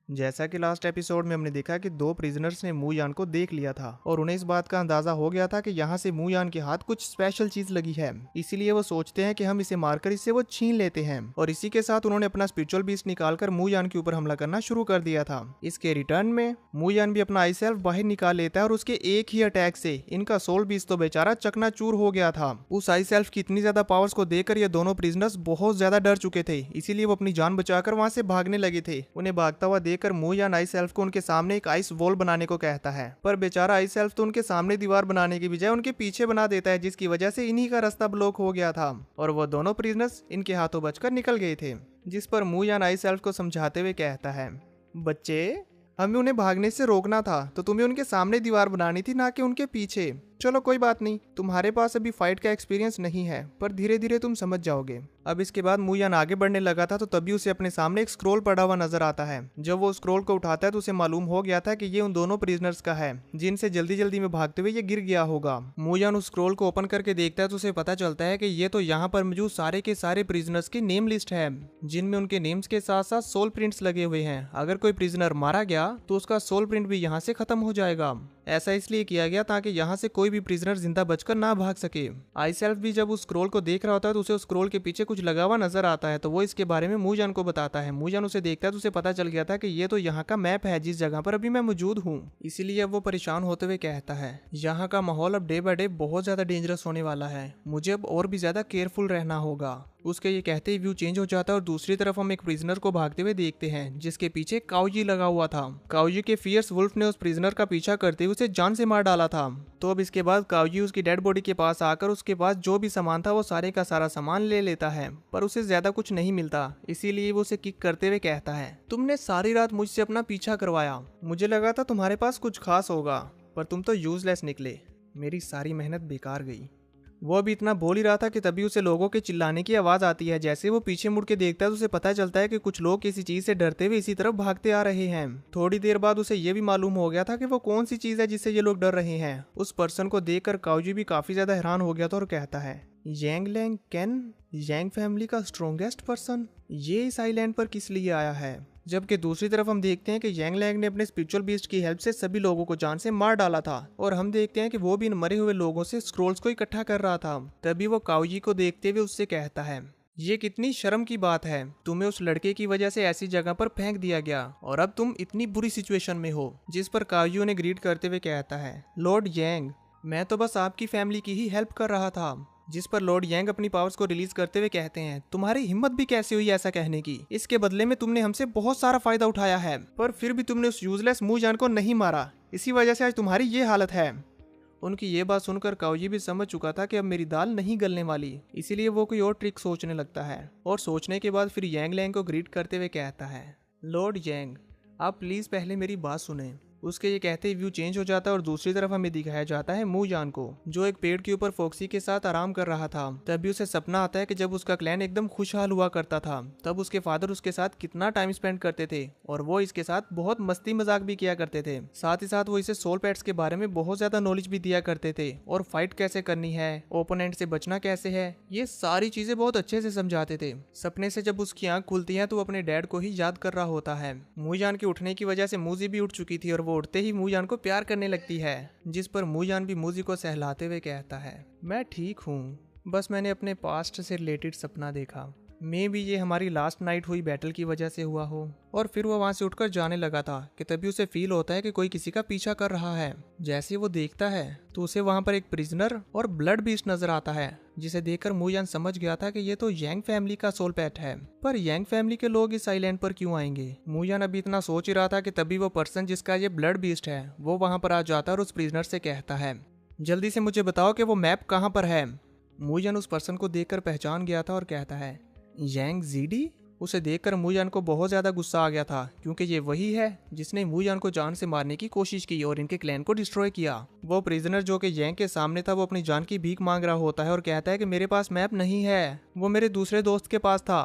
जैसा कि last episode में हमने देखा कि दो प्रिजनर्स ने मू यान को देख लिया था और उन्हें इस बात का अंदाजा हो गया था कि यहाँ से मू यान के हाथ कुछ स्पेशल चीज लगी है। इसीलिए वो सोचते हैं कि हम इसे मारकर इससे वो छीन लेते हैं और इसी के साथ उन्होंने अपना स्पिरिचुअल बीस्ट निकालकर मू यान के ऊपर हमला करना शुरू कर दिया था। इसके रिटर्न में मू यान भी अपना आई सेल्फ बाहर निकाल लेता है और उसके एक ही अटैक से इनका सोल बीस्ट तो बेचारा चकनाचूर हो गया था। उस आई सेल्फ की इतनी ज्यादा पावर्स को देखकर ये दोनों प्रिजनर्स बहुत ज्यादा डर चुके थे, इसीलिए वो अपनी जान बचाकर वहां से भागने लगे थे। उन्हें भागता हुआ देखकर मू यान आई सेल्फ को उनके सामने एक आइस वॉल बनाने को कहता है, पर बेचारा आई सेल्फ तो उनके सामने दीवार बनाने की बजाय उनके पीछे बना देता है, जिसकी वजह से इन्हीं का रास्ता ब्लॉक हो गया था और वो दोनों प्रिजनर्स इनके हाथों बचकर निकल गए थे। जिस पर मू यान आई सेल्फ को समझाते हुए कहता है, बच्चे हमें उन्हें भागने से रोकना था, तो तुम्हें उनके सामने दीवार बनानी थी, ना कि उनके पीछे। चलो कोई बात नहीं, तुम्हारे पास अभी फाइट का एक्सपीरियंस नहीं है, पर धीरे धीरे तुम समझ जाओगे। अब इसके बाद मू यान आगे बढ़ने लगा था तो तभी उसे अपने सामने एक स्क्रोल पड़ा हुआ नजर आता है। जब वो स्क्रोल को उठाता है तो उसे मालूम हो गया था कि ये उन दोनों प्रिजनर्स का है जिनसे जल्दी जल्दी में भागते हुए ये गिर गया होगा। मू यान उस स्क्रोल को ओपन करके देखता है तो उसे पता चलता है कि ये तो यहाँ पर मौजूद सारे के सारे प्रिजनर्स की नेम लिस्ट है, जिनमें उनके नेम्स के साथ साथ सोल प्रिंट्स लगे हुए हैं। अगर कोई प्रिजनर मारा गया तो उसका सोल प्रिंट भी यहाँ से खत्म हो जाएगा। ऐसा इसलिए किया गया ताकि यहाँ से कोई भी प्रिजनर जिंदा बचकर ना भाग सके। आई सेल्फ भी जब उस स्क्रोल को देख रहा होता है तो उसे उस स्क्रोल के पीछे कुछ लगा हुआ नजर आता है, तो वो इसके बारे में मू यान को बताता है। मू यान उसे देखता है तो उसे पता चल गया था कि ये तो यहाँ का मैप है जिस जगह पर अभी मैं मौजूद हूँ। इसीलिए अब वो परेशान होते हुए कहता है, यहाँ का माहौल अब डे बाय डे बहुत ज्यादा डेंजरस होने वाला है, मुझे अब और भी ज्यादा केयरफुल रहना होगा। उसके ये कहते ही व्यू चेंज हो जाता है और दूसरी तरफ हम एक प्रिजनर को भागते हुए देखते हैं जिसके पीछे काओजी लगा हुआ था। काओजी के फियर्स वुल्फ ने उस प्रिजनर का पीछा करते हुए उसे जान से मार डाला था। तो अब इसके बाद काओजी उसकी डेड बॉडी के पास आकर उसके पास जो भी सामान था वो सारे का सारा सामान ले लेता है, पर उसे ज्यादा कुछ नहीं मिलता। इसीलिए वो उसे किक करते हुए कहता है, तुमने सारी रात मुझसे अपना पीछा करवाया, मुझे लगा था तुम्हारे पास कुछ खास होगा, पर तुम तो यूजलेस निकले, मेरी सारी मेहनत बेकार गई। वो अभी इतना बोल ही रहा था कि तभी उसे लोगों के चिल्लाने की आवाज आती है। जैसे वो पीछे मुड़ के देखता है तो उसे पता चलता है कि कुछ लोग किसी चीज से डरते हुए इसी तरफ भागते आ रहे हैं। थोड़ी देर बाद उसे ये भी मालूम हो गया था कि वो कौन सी चीज है जिससे ये लोग डर रहे हैं। उस पर्सन को देखकर काओजी भी काफी ज्यादा हैरान हो गया था और कहता है, यांग लैंग कैन, यांग फैमिली का स्ट्रॉन्गेस्ट पर्सन, ये इस आइलैंड पर किस लिए आया है। जबकि दूसरी तरफ हम देखते हैं कि यांग लैंग ने अपने स्पिरिचुअल बीस्ट की हेल्प से सभी लोगों को जान से मार डाला था और हम देखते हैं कि वो भी इन मरे हुए लोगों से स्क्रोल्स को इकट्ठा कर रहा था। तभी वो काओजी को देखते हुए उससे कहता है, ये कितनी शर्म की बात है, तुम्हें उस लड़के की वजह से ऐसी जगह पर फेंक दिया गया और अब तुम इतनी बुरी सिचुएशन में हो। जिस पर काओजी उन्हें ग्रीट करते हुए कहता है, लॉर्ड यांग, मैं तो बस आपकी फैमिली की ही हेल्प कर रहा था। जिस पर लॉर्ड यांग अपनी पावर्स को रिलीज करते हुए कहते हैं, तुम्हारी हिम्मत भी कैसे हुई ऐसा कहने की, इसके बदले में तुमने हमसे बहुत सारा फायदा उठाया है, पर फिर भी तुमने उस यूजलेस मू यान को नहीं मारा, इसी वजह से आज तुम्हारी ये हालत है। उनकी ये बात सुनकर काओजी भी समझ चुका था कि अब मेरी दाल नहीं गलने वाली, इसीलिए वो कोई और ट्रिक सोचने लगता है और सोचने के बाद फिर यांग लैंग को ग्रीट करते हुए कहता है, लॉर्ड यांग, आप प्लीज पहले मेरी बात सुने। उसके ये कहते ही व्यू चेंज हो जाता है और दूसरी तरफ हमें दिखाया जाता है मू यान को, जो एक पेड़ के ऊपर फॉक्सी के साथ आराम कर रहा था। तभी उसे सपना आता है कि जब उसका क्लैन एकदम खुशहाल हुआ करता था तब उसके फादर उसके साथ कितना टाइम स्पेंड करते थे और वो इसके साथ बहुत मस्ती मजाक भी किया करते थे। साथ ही साथ वो इसे सोल पेट्स के बारे में बहुत ज्यादा नॉलेज भी दिया करते थे और फाइट कैसे करनी है, ओपोनेंट से बचना कैसे है, ये सारी चीजें बहुत अच्छे से समझाते थे। सपने से जब उसकी आंख खुलती है तो वो अपने डैड को ही याद कर रहा होता है। मू यान के उठने की वजह से मूजी भी उठ चुकी थी और वो उठते ही मू यान को प्यार करने लगती है। जिस पर मू यान भी मूजी को सहलाते हुए कहता है, मैं ठीक हूँ, बस मैंने अपने पास्ट से रिलेटेड सपना देखा, मे भी ये हमारी लास्ट नाइट हुई बैटल की वजह से हुआ हो। और फिर वो वहां से उठकर जाने लगा था कि तभी उसे फील होता है कि कोई किसी का पीछा कर रहा है। जैसे वो देखता है तो उसे वहां पर एक प्रिजनर और ब्लड बीस्ट नजर आता है, जिसे देखकर मू यान समझ गया था कि ये तो यांग फैमिली का सोल पेट है। पर यांग फैमिली के लोग इस आइलैंड पर क्यों आएंगे? मू यान अभी इतना सोच ही रहा था कि तभी वो पर्सन जिसका ये ब्लड बीस्ट है वो वहां पर आ जाता है और उस प्रिजनर से कहता है, जल्दी से मुझे बताओ कि वो मैप कहाँ पर है। मू यान उस पर्सन को देखकर पहचान गया था और कहता है, यांग जीडी। उसे देखकर मू यान को बहुत ज्यादा गुस्सा आ गया था क्योंकि ये वही है जिसने मू यान को जान से मारने की कोशिश की और इनके क्लैन को डिस्ट्रॉय किया। वो प्रिजनर जो कि यांग के सामने था वो अपनी जान की भीख मांग रहा होता है और कहता है कि मेरे पास मैप नहीं है, वो मेरे दूसरे दोस्त के पास था।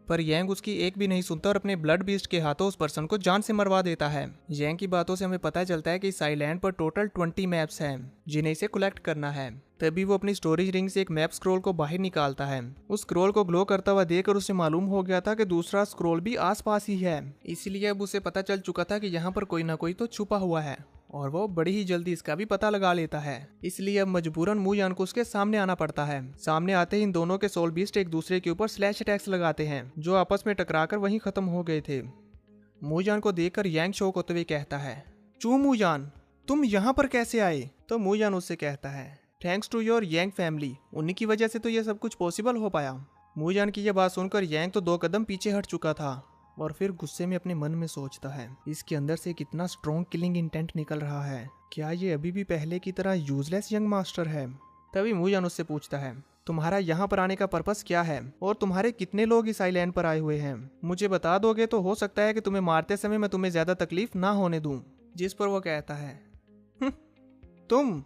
पर यंग उसकी एक भी नहीं सुनता और अपने ब्लड बीस्ट के हाथों उस पर्सन को जान से मरवा देता है। यंग की बातों से हमें पता चलता है कि इस आइलैंड पर टोटल 20 मैप्स हैं जिन्हें इसे कलेक्ट करना है। तभी वो अपनी स्टोरेज रिंग से एक मैप स्क्रॉल को बाहर निकालता है। उस स्क्रॉल को ग्लो करता हुआ देखकर उसे मालूम हो गया था कि दूसरा स्क्रॉल भी आसपास ही है, इसलिए अब उसे पता चल चुका था कि यहाँ पर कोई ना कोई तो छुपा हुआ है और वो बड़ी ही जल्दी इसका भी पता लगा लेता है। इसलिए अब मजबूरन मू यान को उसके सामने आना पड़ता है। सामने आते ही इन दोनों के सोल बीस्ट एक दूसरे के ऊपर स्लैश अटैक्स लगाते हैं जो आपस में टकराकर वहीं खत्म हो गए थे। मू यान को देखकर यांग शौक होते हुए कहता है, चू मू यान, तुम यहाँ पर कैसे आए? तो मू यान उससे कहता है, thanks to your Yang family, उन्हीं की वजह से तो यह सब कुछ पॉसिबल हो पाया। मू यान की यह बात सुनकर यांग तो 2 कदम पीछे हट चुका था और फिर गुस्से में अपने मन में सोचता है, इसके अंदर से कितना स्ट्रॉन्ग किलिंग इंटेंट निकल रहा है। क्या ये अभी भी पहले की तरह यूजलेस यंग मास्टर है? तभी मू यान उससे पूछता है, तुम्हारा यहाँ पर आने का पर्पस क्या है और तुम्हारे कितने लोग इस आइलैंड पर आए हुए हैं? मुझे बता दोगे तो हो सकता है कि तुम्हें मारते समय मैं तुम्हें ज्यादा तकलीफ ना होने दूं। जिस पर वो कहता है, तुम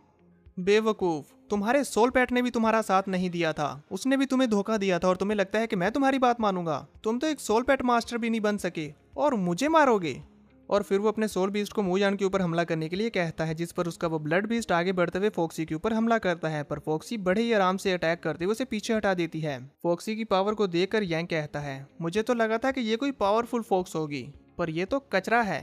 बेवकूफ, तुम्हारे सोल पैट ने भी तुम्हारा साथ नहीं दिया था, उसने भी तुम्हें धोखा दिया था और तुम्हें लगता है कि मैं तुम्हारी बात मानूंगा? तुम तो एक सोल पैट मास्टर भी नहीं बन सके और मुझे मारोगे? और फिर वो अपने सोल बीस्ट को मू यान के ऊपर हमला करने के लिए कहता है, जिस पर उसका वो ब्लड बीस्ट आगे बढ़ते हुए फॉक्सी के ऊपर हमला करता है, पर फॉक्सी बड़े ही आराम से अटैक करते हुए उसे पीछे हटा देती है। फॉक्सी की पावर को देखकर यांग कहता है, मुझे तो लगा था कि ये कोई पावरफुल फॉक्स होगी, पर ये तो कचरा है।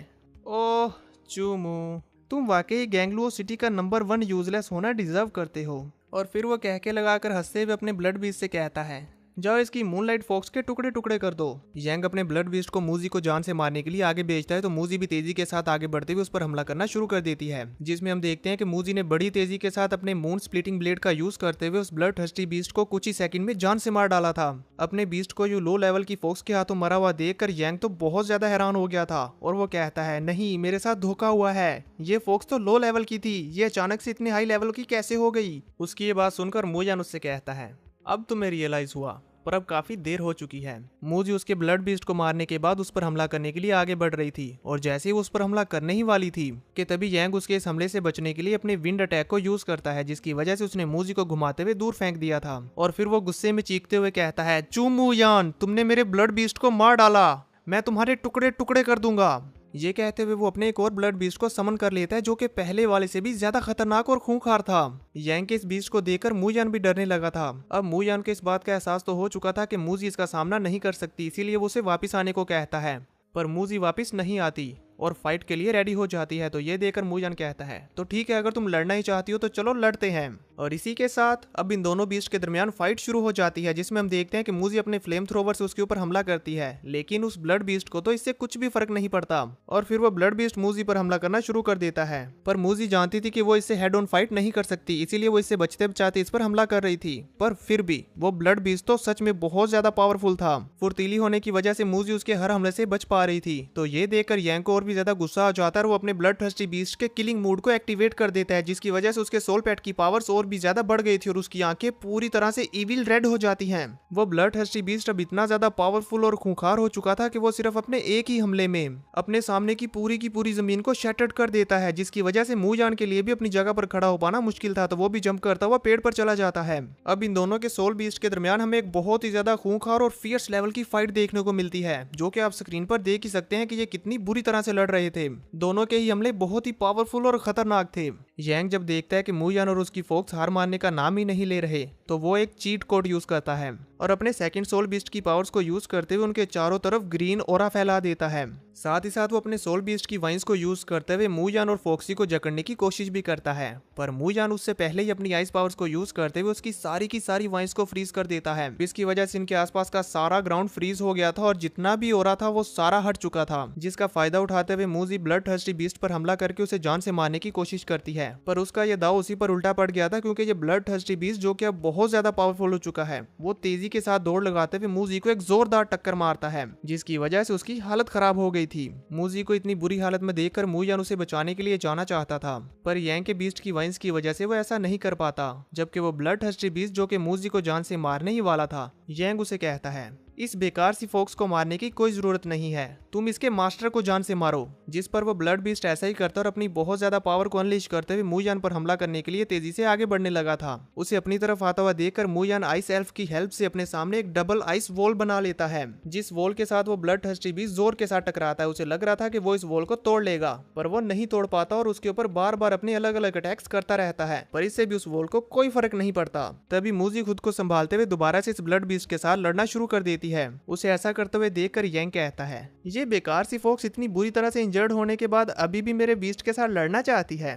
ओह चूमू, तुम वाकई गैंगलुओ सिटी का नंबर 1 यूजलेस होना डिजर्व करते हो। और फिर वो कह के लगाकर हंसते हुए अपने ब्लड बीस्ट से कहता है, जाओ इसकी मूनलाइट फॉक्स के टुकड़े टुकड़े कर दो। यंग अपने ब्लड बीस्ट को मूजी को जान से मारने के लिए आगे भेजता है तो मूजी भी तेजी के साथ आगे बढ़ते हुए उस पर हमला करना शुरू कर देती है, जिसमें हम देखते हैं कि मूजी ने बड़ी तेजी के साथ अपने मून स्प्लिटिंग ब्लेड का यूज करते हुए उस ब्लड थर्स्टी बीस्ट को कुछ ही सेकंड में जान से मार डाला था। अपने बीस्ट को लो लेवल की फॉक्स के हाथों मरा हुआ देखकर यंग तो बहुत ज्यादा हैरान हो गया था और वो कहता है, नहीं, मेरे साथ धोखा हुआ है, ये फॉक्स तो लो लेवल की थी, ये अचानक से इतनी हाई लेवल की कैसे हो गई? उसकी ये बात सुनकर मू यान उससे कहता है, अब तुम्हें रियलाइज हुआ, पर अब काफी देर हो चुकी है। मूजी उसके ब्लड बीस्ट को मारने के बाद उस पर हमला करने के लिए आगे बढ़ रही थी और जैसे ही वो उस पर हमला करने ही वाली थी कि तभी यंग उसके इस हमले से बचने के लिए अपने विंड अटैक को यूज करता है, जिसकी वजह से उसने मूजी को घुमाते हुए दूर फेंक दिया था। और फिर वो गुस्से में चीखते हुए कहता है, चू मू यान, तुमने मेरे ब्लड बीस्ट को मार डाला, मैं तुम्हारे टुकड़े टुकड़े कर दूंगा। ये कहते हुए वो अपने एक और ब्लड बीस्ट को समन कर लेता है जो कि पहले वाले से भी ज्यादा खतरनाक और खूंखार था। यंग के इस बीस्ट को देखकर मू यान भी डरने लगा था। अब मू यान को इस बात का एहसास तो हो चुका था कि मूजी इसका सामना नहीं कर सकती, इसीलिए वो उसे वापस आने को कहता है, पर मूजी वापस नहीं आती और फाइट के लिए रेडी हो जाती है। तो ये देखकर मू यान कहता है, तो ठीक है, अगर तुम लड़ना ही चाहती हो तो चलो लड़ते हैं। और इसी के साथ अब इन दोनों बीस्ट के दरमियान फाइट शुरू हो जाती है, जिसमें हम देखते हैं कि मूजी अपने फ्लेम थ्रोवर से उसके ऊपर हमला करती है, लेकिन उस ब्लड बीस्ट को तो इससे कुछ भी फर्क नहीं पड़ता और फिर वो ब्लड बीस्ट मूजी पर हमला करना शुरू कर देता है। पर मूजी जानती थी कि वो इससे हेड ऑन फाइट नहीं कर सकती, इसीलिए वो इससे बचते बचाते इस पर हमला कर रही थी। पर फिर भी वो ब्लड बीस्ट तो सच में बहुत ज्यादा पावरफुल था। फुर्तीली होने की वजह से मूजी उसके हर हमले से बच पा रही थी। तो ये देखकर यंग को और भी ज्यादा गुस्सा आ जाता है, वो अपने ब्लड थर्स्टी बीस्ट के किलिंग मूड को एक्टिवेट कर देता है, जिसकी वजह से उसके सोल पैट की पावर्स और भी ज्यादा बढ़ गई थी और उसकी आंखें पूरी तरह से इविल रेड हो जाती हैं। वो ब्लड थर्स्टी बीस्ट अब इतना ज्यादा पावरफुल और खूंखार हो चुका था कि वो सिर्फ अपने एक ही हमले में अपने सामने की पूरी जमीन को शैटर्ड कर देता है, जिसकी वजह से मू यान के लिए भी अपनी जगह पर खड़ा हो पाना मुश्किल था। तो वो भी जंप करता हुआ पेड़ पर चला जाता है। अब इन दोनों के सोल बीस्ट के दरमियान हमें एक बहुत ही ज्यादा खूंखार और फियर्स लेवल की फाइट देखने को मिलती है, जो कि आप स्क्रीन पर देख ही सकते हैं कि ये कितनी बुरी तरह से लड़ रहे थे। दोनों के ही हमले बहुत ही पावरफुल और खतरनाक थे। यंग जब देखता है कि मू यान और उसकी फोक्स हार मानने का नाम ही नहीं ले रहे, तो वो एक चीट कोड यूज करता है और अपने सेकंड सोल बीस्ट की पावर्स को यूज करते हुए उनके चारों तरफ ग्रीन ऑरा फैला देता है। साथ ही साथ वो अपने सोल बीस्ट की वाइन्स को यूज करते हुए मू यान और फॉक्सी को जकड़ने की कोशिश भी करता है, पर मू यान उससे पहले ही अपनी आइस पावर्स को यूज करते हुए उसकी सारी की सारी वाइन्स को फ्रीज कर देता है। इसकी वजह से इनके आसपास का सारा ग्राउंड फ्रीज हो गया था और जितना भी ऑरा था वो सारा हट चुका था, जिसका फायदा उठाते हुए मूजी ब्लड थर्स्टी बीस्ट पर हमला करके उसे जान से मारने की कोशिश करती है। पर उसका यह दाव उसी पर उल्टा पड़ गया था, क्योंकि ये ब्लड थर्स्टी बीस्ट जो कि अब बहुत ज्यादा पावरफुल हो चुका है, वो तेजी के साथ दौड़ लगाते हुए मूजी को एक जोरदार टक्कर मारता है, जिसकी वजह से उसकी हालत खराब हो गई थी। मूजी को इतनी बुरी हालत में देखकर मू यान उसे बचाने के लिए जाना चाहता था, पर यंग के बीस्ट की वाइन्स की वजह से वो ऐसा नहीं कर पाता। जबकि वो ब्लड थर्स्टी बीस्ट जो कि मूजी को जान से मारने ही वाला था, यंग उसे कहता है, इस बेकार सी फोक्स को मारने की कोई जरूरत नहीं है, तुम इसके मास्टर को जान से मारो। जिस पर वो ब्लड बीस्ट ऐसा ही करता और अपनी बहुत ज्यादा पावर को अनलीश करते हुए मूयान पर हमला करने के लिए तेजी से आगे बढ़ने लगा था। उसे अपनी तरफ आता हुआ देखकर मूयान आइस एल्फ की हेल्प से अपने सामने एक डबल आइस वॉल बना लेता है, जिस वॉल के साथ वो ब्लड थर्स्टी बीस्ट जोर के साथ टकराता है। उसे लग रहा था कि वो इस वॉल को तोड़ लेगा, पर वो नहीं तोड़ पाता और उसके ऊपर बार बार अपने अलग अलग अटैक्स करता रहता है, पर इससे भी उस वॉल को कोई फर्क नहीं पड़ता। तभी मूजी खुद को संभालते हुए दोबारा से इस ब्लड बीस्ट के साथ लड़ना शुरू कर देती है। उसे ऐसा करते हुए देखकर यंग कहता है, ये बेकार सी फोक्स इतनी बुरी तरह से इंजर्ड होने के बाद अभी भी मेरे बीस्ट के साथ लड़ना चाहती है।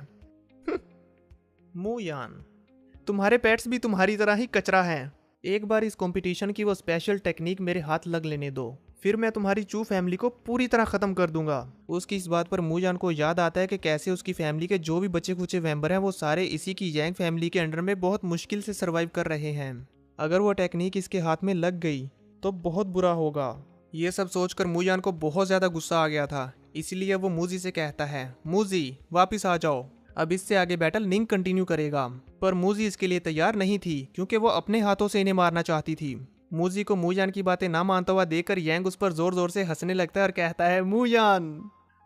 मूयान, तुम्हारे पेट्स भी तुम्हारी तरह ही कचरा हैं। एक बार इस कंपटीशन की वो स्पेशल टेक्निक मेरे हाथ लग लेने दो, फिर मैं तुम्हारी चू फैमिली को पूरी तरह खत्म कर दूंगा। उसकी इस बात पर मूयान को याद आता है कि कैसे उसकी फैमिली के जो भी बचे खुचे मेंबर हैं वो सारे इसी की यांग फैमिली के अंडर में बहुत मुश्किल से सरवाइव कर रहे हैं। अगर वो टेक्निक इसके हाथ में लग गई तो बहुत बुरा होगा। ये सब सोचकर मूयान को बहुत ज्यादा गुस्सा आ गया था, इसलिए वो मूजी से कहता है, मूजी वापिस आ जाओ, अब इससे आगे बैटल निंग कंटिन्यू करेगा। पर मूजी इसके लिए तैयार नहीं थी, क्योंकि वो अपने हाथों से इन्हें मारना चाहती थी। मूजी को मूयान की बातें ना मानता हुआ देखकर यंग उस पर जोर जोर से हंसने लगता है और कहता है, मूयान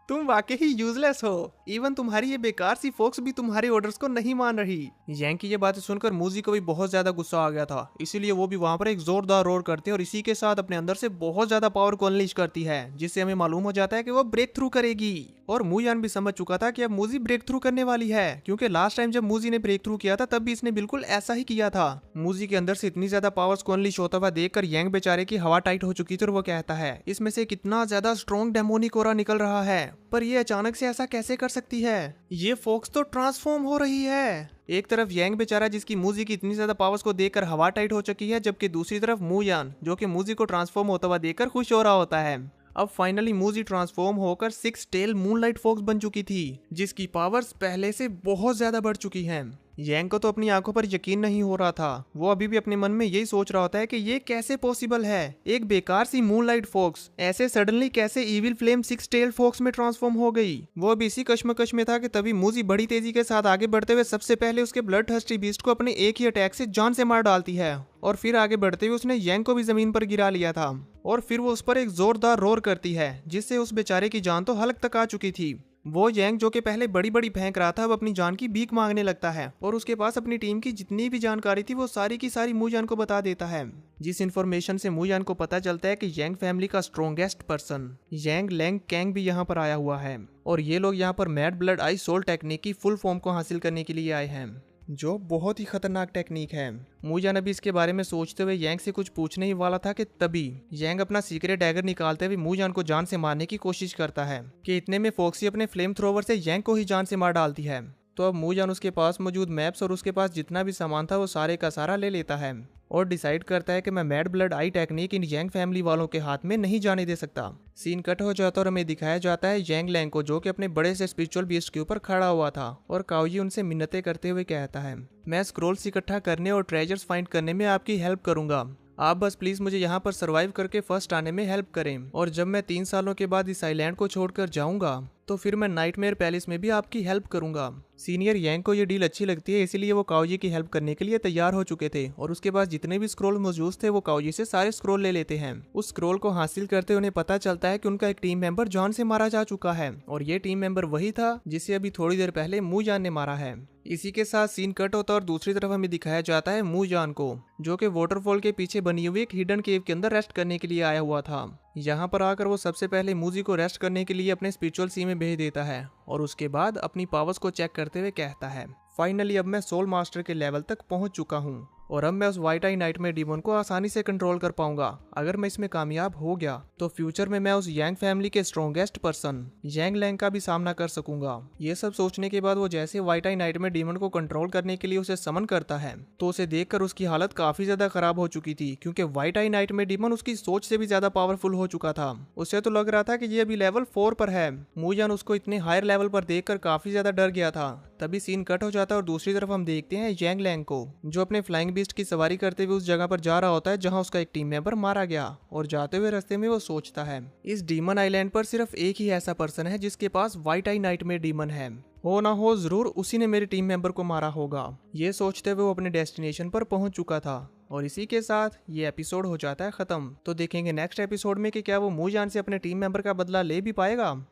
तुम वाकई ही यूजलेस हो, इवन तुम्हारी ये बेकार सी फोक्स भी तुम्हारे ऑर्डर्स को नहीं मान रही। यंग की ये बातें सुनकर मूजी को भी बहुत ज्यादा गुस्सा आ गया था, इसीलिए वो भी वहां पर एक जोरदार रोर करती है और इसी के साथ अपने अंदर से बहुत ज्यादा पावर को अनलीश करती है, जिससे हमें मालूम हो जाता है कि वो ब्रेक थ्रू करेगी। और मूयान भी समझ चुका था कि अब मूजी ब्रेक थ्रू करने वाली है, क्योंकि लास्ट टाइम जब मूजी ने ब्रेक थ्रू किया था तब भी इसने बिल्कुल ऐसा ही किया था। मूजी के अंदर से इतनी ज्यादा पावर्स को अनलीश होता हुआ देखकर यंग बेचारे की हवा टाइट हो चुकी थी और वो कहता है, इसमें से कितना ज्यादा स्ट्रॉन्ग डेमोनिक ऑरा निकल रहा है, पर ये अचानक से ऐसा कैसे कर सकती है? ये फोक्स तो ट्रांसफॉर्म हो रही है। एक तरफ यंग बेचारा जिसकी मूजी की इतनी ज्यादा पावर्स को देखकर हवा टाइट हो चुकी है, जबकि दूसरी तरफ मूयान जो कि मूजी को ट्रांसफॉर्म होता हुआ देखकर खुश हो रहा होता है। अब फाइनली मूजी ट्रांसफॉर्म होकर 6 टेल मूनलाइट फोक्स बन चुकी थी, जिसकी पावर्स पहले से बहुत ज्यादा बढ़ चुकी हैं। यंग को तो अपनी आंखों पर यकीन नहीं हो रहा था, वो अभी भी अपने मन में यही सोच रहा होता है कि ये कैसे पॉसिबल है, एक बेकार सी मूनलाइट फोक्स ऐसे सडनली कैसे इविल फ्लेम 6 टेल फोक्स में ट्रांसफॉर्म हो गई। वो अभी इसी कश्मकश में था कि तभी मूजी बड़ी तेजी के साथ आगे बढ़ते हुए सबसे पहले उसके ब्लड थर्स्टी बीस्ट को अपने एक ही अटैक से जान से मार डालती है, और फिर आगे बढ़ते हुए उसने यंग को भी जमीन पर गिरा लिया था, और फिर वो उस पर एक जोरदार रोर करती है, जिससे उस बेचारे की जान तो हलक तक आ चुकी थी। वो यंग जो कि पहले बड़ी बड़ी फेंक रहा था अब अपनी जान की भीख मांगने लगता है, और उसके पास अपनी टीम की जितनी भी जानकारी थी वो सारी की सारी मूयान को बता देता है, जिस इन्फॉर्मेशन से मूयान को पता चलता है कि यंग फैमिली का strongest person Yang Lang Kang भी यहाँ पर आया हुआ है, और ये लोग यहाँ पर mad blood I soul technique की फुल फॉर्म को हासिल करने के लिए आए हैं, जो बहुत ही खतरनाक टेक्निक है। मूयान अभी इसके बारे में सोचते हुए यंग से कुछ पूछने ही वाला था कि तभी यंग अपना सीक्रेट डैगर निकालते हुए मूयान को जान से मारने की कोशिश करता है, कि इतने में फोक्सी अपने फ्लेम थ्रोवर से यंग को ही जान से मार डालती है। तो अब मूयान उसके पास मौजूद मैप्स और उसके पास जितना भी सामान था वो सारे का सारा ले लेता है, और डिसाइड करता है कि मैं mad blood I technique in young family वालों के हाथ में नहीं जाने दे सकता। सीन कट हो जाता और हमें दिखाया जाता है यंग लैंग को, जो कि अपने बड़े से स्पिरिचुअल बीस्ट के ऊपर खड़ा हुआ था, और काओजी उनसे मिन्नतें करते हुए कहता है, मैं स्क्रोल्स इकट्ठा करने और ट्रेजर्स फाइंड करने में आपकी हेल्प करूंगा, आप बस प्लीज मुझे यहाँ पर सरवाइव करके फर्स्ट आने में हेल्प करें, और जब मैं 3 सालों के बाद इस आइलैंड को छोड़कर जाऊंगा तो फिर मैं नाइटमेयर पैलेस में भी आपकी हेल्प करूंगा। सीनियर यंग को ये डील अच्छी लगती है, इसीलिए वो काओजी की हेल्प करने के लिए तैयार हो चुके थे, और उसके पास जितने भी स्क्रोल मौजूद थे वो काओजी से सारे स्क्रोल ले लेते हैं। उस स्क्रोल को हासिल करते उन्हें पता चलता है कि उनका एक टीम मेंबर जॉन से मारा जा चुका है, और ये टीम मेंबर वही था जिसे अभी थोड़ी देर पहले मूयान ने मारा है। इसी के साथ सीन कट होता और दूसरी तरफ हमें दिखाया जाता है मूयान को, जो कि वाटरफॉल के पीछे बनी हुई एक हिडन केव के अंदर रेस्ट करने के लिए आया हुआ था। यहाँ पर आकर वो सबसे पहले मूजी को रेस्ट करने के लिए अपने स्पिरिचुअल सी में भेज देता है, और उसके बाद अपनी पावर्स को चेक करते हुए कहता है, फाइनली अब मैं सोल मास्टर के लेवल तक पहुंच चुका हूँ, और अब मैं उस व्हाइट आई नाइटमेयर डीमन को आसानी से कंट्रोल कर पाऊंगा। अगर मैं इसमें कामयाब हो गया तो फ्यूचर में मैं उस यंग फैमिली के स्ट्रॉन्गेस्ट पर्सन यंग लैंग का भी सामना कर सकूंगा। ये सब सोचने के बाद वो जैसे व्हाइट आई नाइटमेयर डीमन को कंट्रोल करने के लिए उसे समन करता है, तो उसे देखकर उसकी हालत काफी ज्यादा खराब हो चुकी थी, क्योंकि व्हाइट आई नाइटमेयर डीमन उसकी सोच से भी ज्यादा पावरफुल हो चुका था। उसे तो लग रहा था कि ये अभी लेवल 4 पर है। मूयान उसको इतने हायर लेवल पर देखकर काफी ज्यादा डर गया था। तभी सीन कट हो जाता है और दूसरी तरफ हम देखते हैं यंग लैंग को, जो अपने फ्लाइंग बीस्ट की सवारी करते हुए उस जगह पर जा रहा होता है जहां उसका एक टीम मेंबर मारा गया, और जाते हुए रास्ते में वो सोचता है, इस डीमन आइलैंड पर सिर्फ एक ही ऐसा पर्सन है जिसके पास व्हाइट आई नाइटमेयर डीमन है, हो ना हो जरूर उसी ने मेरे टीम मेंबर को मारा होगा। ये सोचते हुए वो अपने डेस्टिनेशन पर पहुंच चुका था, और इसी के साथ ये एपिसोड हो जाता है खत्म। तो देखेंगे नेक्स्ट एपिसोड में कि क्या वो मूजान से अपने टीम मेंबर का बदला ले भी पाएगा।